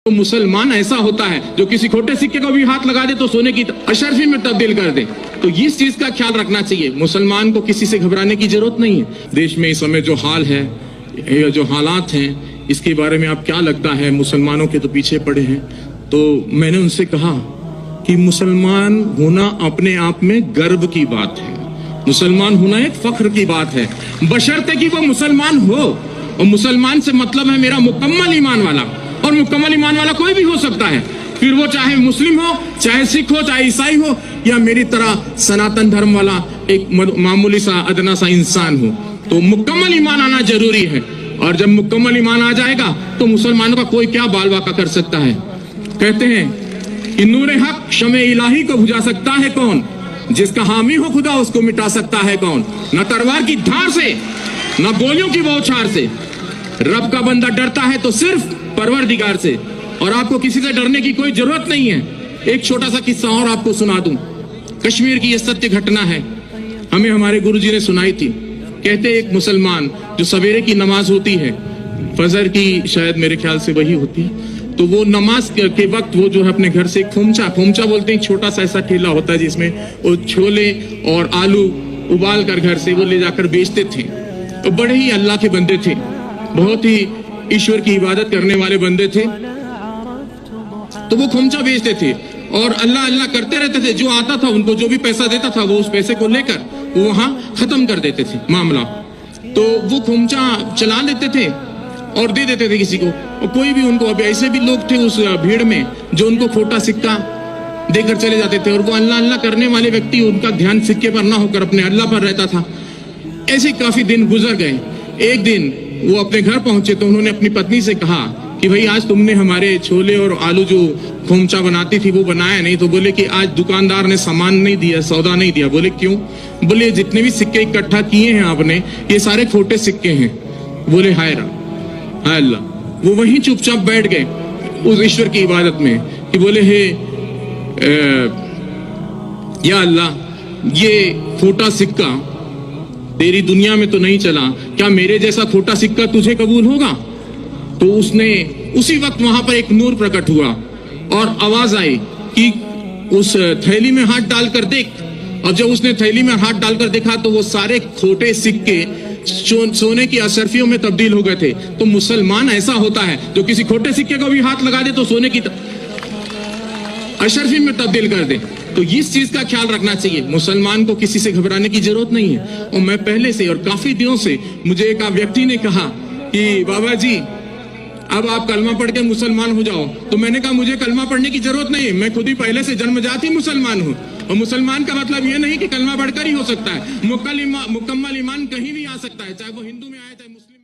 तो मुसलमान ऐसा होता है जो किसी खोटे सिक्के को भी हाथ लगा दे तो सोने की अशरफी में तब्दील कर दे। तो इस चीज का ख्याल रखना चाहिए। मुसलमान को किसी से घबराने की जरूरत नहीं है। देश में इस समय जो हाल है, जो हालात हैं, इसके बारे में आप क्या लगता है? मुसलमानों के तो पीछे पड़े हैं। तो मैंने उनसे कहा कि मुसलमान होना अपने आप में गर्व की बात है, मुसलमान होना एक फख्र की बात है, बशर्ते कि वो मुसलमान हो। और मुसलमान से मतलब है मेरा मुकम्मल ईमान वाला, और मुकम्मल ईमान वाला कोई भी हो सकता है, फिर वो चाहे मुस्लिम हो, चाहे सिख हो, चाहे ईसाई हो, या मेरी तरह सनातन धर्म वाला एक मामूली सा अदना सा इंसान हो। तो मुकम्मल ईमान आना जरूरी है। और जब मुकम्मल ईमान आ जाएगा तो मुसलमानों का कोई क्या बाल बाका कर सकता है। कहते हैं कि नूर हक शमे इलाही को बुझा सकता है कौन, जिसका हामी हो खुदा उसको मिटा सकता है कौन। न तलवार की धार से, न गोलियों की बौछार से, रब का बंदा डरता है तो सिर्फ परवरदिगार से। और आपको किसी से डरने की कोई जरूरत नहीं है। एक छोटा सा किस्सा और आपको सुना दूं। कश्मीर की यह सत्य घटना है, हमें हमारे गुरुजी ने सुनाई थी। कहते एक मुसलमान जो सवेरे की नमाज होती है, फजर की शायद मेरे ख्याल से वही होती है, तो वो नमाज के वक्त वो जो है अपने घर से खोमचा बोलते हैं, छोटा सा ऐसा ठेला होता है जिसमें वो छोले और आलू उबाल कर घर से वो ले जाकर बेचते थे। तो बड़े ही अल्लाह के बंदे थे, बहुत ही ईश्वर की इबादत करने वाले बंदे थे। तो वो खोमचा बेचते थे और अल्लाह अल्लाह करते रहते थे। जो आता था उनको जो भी पैसा देता था वो उस पैसे को लेकर वो वहां खत्म कर देते थे मामला। तो वो खोमचा चला लेते थे और दे देते थे किसी को। और कोई भी उनको, अब ऐसे भी लोग थे उस भीड़ में जो उनको खोटा सिक्का देकर चले जाते थे, और वो अल्लाह अल्लाह करने वाले व्यक्ति, उनका ध्यान सिक्के पर ना होकर अपने अल्लाह पर रहता था। ऐसे काफी दिन गुजर गए। एक दिन वो अपने घर पहुंचे तो उन्होंने अपनी पत्नी से कहा कि भाई आज तुमने हमारे छोले और आलू जो खोमचा बनाती थी वो बनाया नहीं। तो बोले कि आज दुकानदार ने सामान नहीं दिया, सौदा नहीं दिया। बोले क्यों? बोले जितने भी सिक्के इकट्ठा किए हैं आपने, ये सारे खोटे सिक्के हैं। बोले हाय अल्लाह। वो वहीं चुपचाप बैठ गए उस ईश्वर की इबादत में कि बोले हे या अल्लाह, ये खोटा सिक्का तेरी दुनिया में तो नहीं चला, क्या मेरे जैसा खोटा सिक्का तुझे कबूल होगा? तो उसने उसी वक्त वहां पर एक नूर प्रकट हुआ और आवाज आई कि उस थैली में हाथ डालकर देख। और जब उसने थैली में हाथ डालकर देखा तो वो सारे खोटे सिक्के सोने की अशरफियों में तब्दील हो गए थे। तो मुसलमान ऐसा होता है जो किसी खोटे सिक्के को भी हाथ लगा दे तो सोने की अशरफी में तब्दील कर दे। तो इस चीज का ख्याल रखना चाहिए। मुसलमान को किसी से घबराने की जरूरत नहीं है। और मैं पहले से और काफी दिनों से, मुझे एक व्यक्ति ने कहा कि बाबा जी अब आप कलमा पढ़ के मुसलमान हो जाओ। तो मैंने कहा मुझे कलमा पढ़ने की जरूरत नहीं है, मैं खुद ही पहले से जन्मजात ही मुसलमान हूँ। और मुसलमान का मतलब ये नहीं कि कलमा पढ़कर ही हो सकता है, मुकम्मल ईमान कहीं भी आ सकता है, चाहे वो हिंदू में आए चाहे मुस्लिम।